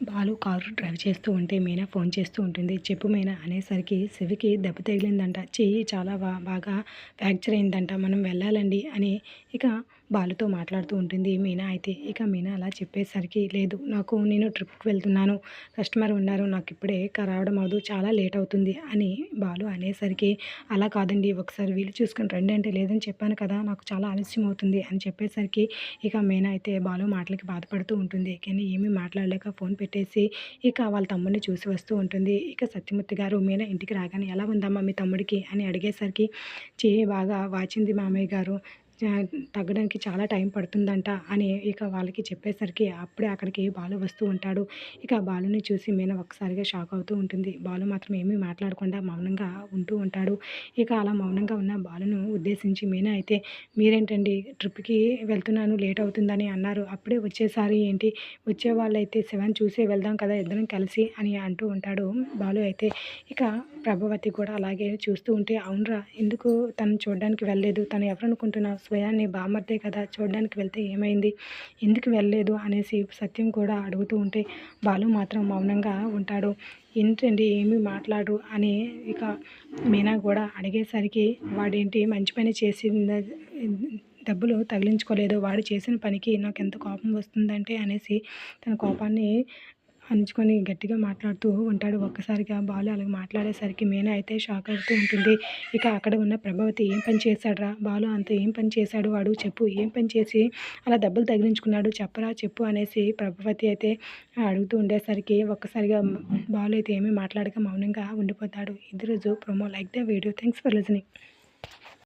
Balu car drive చేస్తూ ఉంటే Meena phone చేస్తూ ఉంటుంది. చెప్పు మీనా అనేసరికి శివకి దెబ్బ తగిలిందంట. చెయ్యి చాలా బాగా ఫ్రాక్చర్ అయిందంట. మనం వెళ్ళాలండి అని ఇక బాలుతో మాట్లాడుతూ ఉంటుంది మీనా అయితే. ఇక మీనా అలా చెప్పేసరికి లేదు నేను ట్రిప్‌కి వెళ్తున్నాను. కస్టమర్ ఉన్నారు. నాకు ఇప్పుడే రావడం అవ్వదు. చాలా లేట్ అవుతుంది అని బాలు అనేసరికి అలా కాదండి ఒకసారి వీలు చూసుకొని రండి అంటే లేదని చెప్పాను కదా! నాకు చాలా ఆలస్యం అవుతుంది అని చెప్పేసరికి ఇక మీనా అయితే బాలు మాటలకి బాధపడుతూ ఉంటుంది. కానీ ఏమీ మాట్లాడలేక ఫోన్ పెట్టేసి ఇక వాళ్ళ తమ్ముడిని చూసి వస్తూ ఉంటుంది. ఇక సత్యమూర్తి గారు మీనా ఇంటికి రాగానే "ఎలా ఉందమ్మా మీ తమ్ముడికి" అని అడిగేసరికి "చెయ్యి బాగా వాచింది మామయ్య గారు. చ తగ్గడానికి చాలా టైం పడుతుందంట" అని ఇక వాళ్ళకి చెప్పేసరికి అప్పుడే అక్కడికి బాలు వస్తూ ఉంటాడు. ఇక బాలుని చూసి మీనా ఒక్కసారిగా షాక్ అవుతూ ఉంటుంది. బాలు మాత్రం ఏమీ మాట్లాడకుండా మౌనంగా ఉంటూ ఉంటాడు. ఇక అలా మౌనంగా ఉన్న బాలును ఉద్దేశించి మీనా అయితే "మీరేంటండి ట్రిప్‌కి వెళ్తున్నాను లేట్ అవుతుందని అన్నారు. అప్పుడే వచ్చేసారు ఏంటి? వచ్చేవాళ్ళైతే శివని చూసే వెళ్దాం కదా ఇద్దరం కలిసి" అని అంటూ ఉంటాడు బాలు అయితే. ఇక ప్రభావతి కూడా అలాగే చూస్తూ ఉంటే "అవునురా! ఎందుకు తనని చూడడానికి వెళ్ళలేదు? తను ఎవరనుకుంటున్నావు? స్వయాన్ని బామర్దే కదా! చూడడానికి వెళ్తే ఏమైంది? ఎందుకు వెళ్ళలేదు?" అనేసి సత్యం కూడా అడుగుతూ ఉంటే బాలు మాత్రం మౌనంగా ఉంటాడు. "ఏంటండి ఏమీ మాట్లాడరు" అని ఇక మీనా కూడా అడిగేసరికి "వాడేంటి మంచి పని చేసింద దెబ్బలు తగిలించుకోలేదు. వాడు చేసిన పనికి నాకెంత కోపం వస్తుందంటే" అనేసి తన కోపాన్ని అణుచుకొని గట్టిగా మాట్లాడుతూ ఉంటాడు. ఒక్కసారిగా బాలు అలాగ మాట్లాడేసరికి మీనా అయితే షాక్ అవుతూ ఉంటుంది. ఇక అక్కడ ఉన్న ప్రభావతి "ఏం పని చేశాడురా? బాలు అంత ఏం పని చేశాడు వాడు? చెప్పు ఏం పని చేసి అలా దెబ్బలు తగిలించుకున్నాడు? చెప్పరా చెప్పు" అనేసి ప్రభావతి అయితే అడుగుతూ ఉండేసరికి ఒక్కసారిగా బాలు అయితే ఏమీ మాట్లాడక మౌనంగా ఉండిపోతాడు. ఇది రోజు promo. Like the video. Thanks for listening.